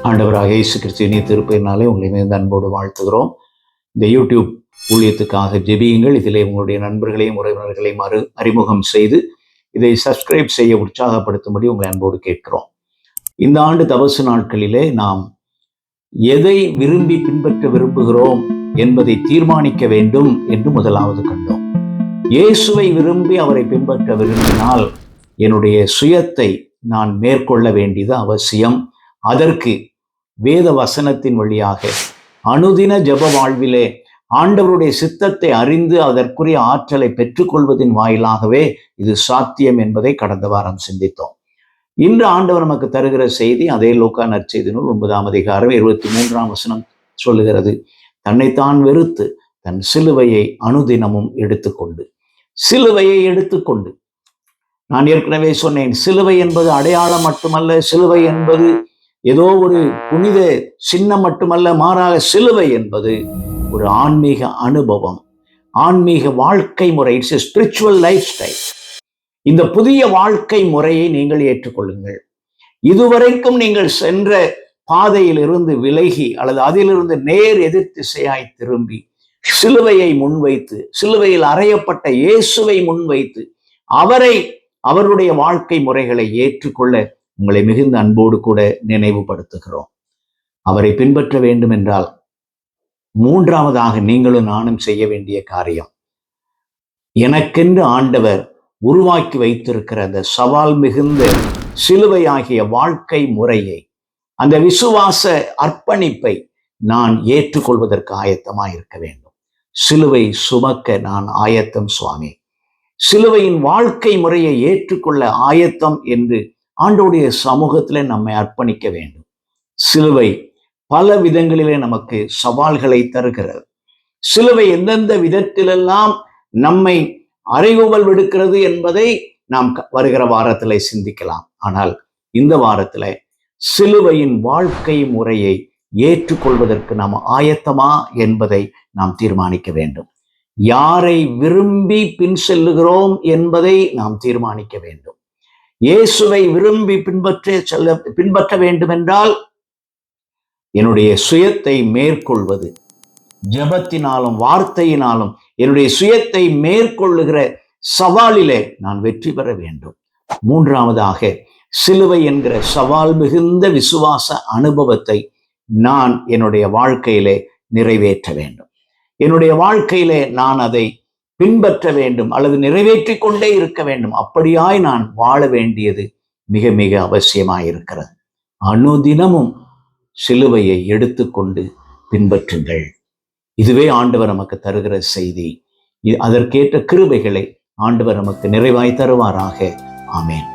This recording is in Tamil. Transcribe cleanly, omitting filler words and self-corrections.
ஆண்டவராக இயேசு கிறிஸ்துவின் திருப்பெயரினாலே உங்களை மிகுந்த அன்போடு வாழ்த்துகிறோம். இந்த யூடியூப் ஊழியத்துக்காக ஜெபியுங்கள். இதிலே உங்களுடைய நண்பர்களையும் உறவினர்களையும் அறிமுகம் செய்து இதை சப்ஸ்கிரைப் செய்ய உற்சாகப்படுத்தும்படி உங்களை அன்போடு கேட்கிறோம். இந்த ஆண்டு தபசு நாட்களிலே நாம் எதை விரும்பி பின்பற்ற விரும்புகிறோம் என்பதை தீர்மானிக்க வேண்டும் என்று முதலாவது கண்டோம். இயேசுவை விரும்பி அவரை பின்பற்ற விரும்பினால் என்னுடைய சுயத்தை நான் மேற்கொள்ள வேண்டியது அவசியம். அதற்கு வேத வசனத்தின் வழியாக அனுதின ஜெப வாழ்விலே ஆண்டவருடைய சித்தத்தை அறிந்து அதற்குரிய ஆற்றலை பெற்றுக்கொள்வதின் வாயிலாகவே இது சாத்தியம் என்பதை கடந்த வாரம் சிந்தித்தோம். இன்று ஆண்டவர் நமக்கு தருகிற செய்தி அதே லூக்கா நற்செய்தி நூல் 9ஆம் அதிகாரம் 23ஆம் வசனம் சொல்லுகிறது. தன்னைத்தான் வெறுத்து தன் சிலுவையை அனுதினமும் எடுத்துக்கொண்டு. சிலுவையை எடுத்துக்கொண்டு. நான் ஏற்கனவே சொன்னேன், சிலுவை என்பது அடையாளம் மட்டுமல்ல, சிலுவை என்பது ஏதோ ஒரு புனித சின்னம் மட்டுமல்ல, மாறாக சிலுவை என்பது ஒரு ஆன்மீக அனுபவம், ஆன்மீக வாழ்க்கை முறை. It's a spiritual life style. இந்த புதிய வாழ்க்கை முறையை நீங்கள் ஏற்றுக்கொள்ளுங்கள். இதுவரைக்கும் நீங்கள் சென்ற பாதையிலிருந்து விலகி அல்லது அதிலிருந்து நேர் எதிர் திசையாய் திரும்பி சிலுவையை முன்வைத்து, சிலுவையில் அறையப்பட்ட இயேசுவை முன்வைத்து அவருடைய வாழ்க்கை முறைகளை ஏற்றுக்கொள்ள உங்களை மிகுந்த அன்போடு கூட நினைவுபடுத்துகிறோம். அவரை பின்பற்ற வேண்டும் என்றால் மூன்றாவதாக நீங்களும் நானும் செய்ய வேண்டிய காரியம், எனக்கென்று ஆண்டவர் உருவாக்கி வைத்திருக்கிற அந்த சவால் மிகுந்த சிலுவை ஆகிய வாழ்க்கை முறையை, அந்த விசுவாச அர்ப்பணிப்பை நான் ஏற்றுக்கொள்வதற்கு ஆயத்தமாக இருக்க வேண்டும். சிலுவை சுமக்க நான் ஆயத்தம் சுவாமி. சிலுவையின் வாழ்க்கை முறையை ஏற்றுக்கொள்ள ஆயத்தம் என்று ஆண்டவருடைய சமூகத்திலே நம்மை அர்ப்பணிக்க வேண்டும். சிலுவை பல விதங்களிலே நமக்கு சவால்களை தருகிறது. சிலுவை எந்தெந்த விதத்திலெல்லாம் நம்மை அறைகூவல் விடுக்கிறது என்பதை நாம் வருகிற வாரத்திலே சிந்திக்கலாம். ஆனால் இந்த வாரத்திலே சிலுவையின் வாழ்க்கை முறையை ஏற்றுக்கொள்வதற்கு நாம் ஆயத்தமா என்பதை நாம் தீர்மானிக்க வேண்டும். யாரை விரும்பி பின் செல்லுகிறோம் என்பதை நாம் தீர்மானிக்க வேண்டும். இயேசுவை விரும்பி பின்பற்ற வேண்டும் என்றால் என்னுடைய சுயத்தை மேற்கொள்வது, ஜெபத்தினாலும் வார்த்தையினாலும் என்னுடைய சுயத்தை மேற்கொள்ளுகிற சவாலிலே நான் வெற்றி பெற வேண்டும். மூன்றாவதாக, சிலுவை என்கிற சவால் மிகுந்த விசுவாச அனுபவத்தை நான் என்னுடைய வாழ்க்கையிலே நிறைவேற்ற வேண்டும். என்னுடைய வாழ்க்கையிலே நான் அதை பின்பற்ற வேண்டும் அல்லது நிறைவேற்றி கொண்டே இருக்க வேண்டும். அப்படியாய் நான் வாழ வேண்டியது மிக மிக அவசியமாயிருக்கிறது. அனுதினமும் சிலுவையை எடுத்துக்கொண்டு பின்பற்றுங்கள். இதுவே ஆண்டவர் நமக்கு தருகிற செய்தி. அதற்கேற்ற கிருபைகளை ஆண்டவர் நமக்கு நிறைவாய் தருவாராக. ஆமென்.